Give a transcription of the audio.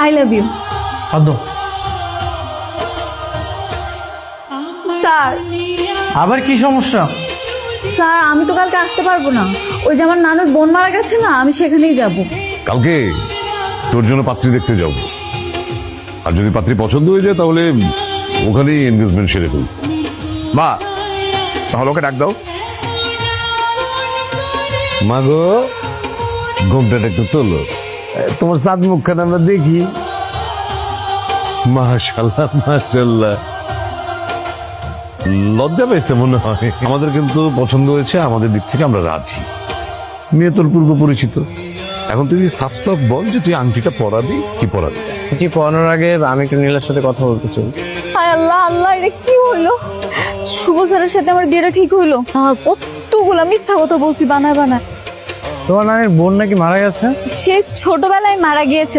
I love you. আদো sir আবার কি সমস্যা? স্যার আমি তো কালকে আসতে পারবো না, ওই যে আমার নানুর বোন মারা গেছে না, আমি সেখানেই যাব। কালকে তোর জন্য পাত্রী দেখতে যাব, আর যদি পাত্রী পছন্দ হয়ে যায় তাহলে ওখানেই এনগেজমেন্ট সেরে ফেলব। মা তাহলে ওকে ডাক দাও। মাগো ঘুমটাটা একটু তোলো, তোমার চাঁদ মুখখান আমরা দেখি। মাশাল্লাহ মাশাল্লাহ, লজ্জা পেয়েছে মনে হয়। আমাদের কিন্তু পছন্দ হয়েছে, আমাদের দিক থেকে আমরা রাজি। মেয়ে তোর পূর্ব পরিচিত, এখন তুই সাফ সাফ বল যে তুই আংটিটা পরাবি কি পরাবি। এটি পড়ানোর আগে আমি একটু নীলার সাথে কথা বলতে চাই। হায় আল্লাহ আল্লাহ, এটা কি হলো? শুভ স্যারের সাথে আমার বিয়েটা ঠিক হইলো? কতগুলা মিথ্যা কথা বলছি বানায় বানায়। তোমার নানির বোন নাকি মারা গেছে? সে ছোটবেলায় মারা গিয়েছে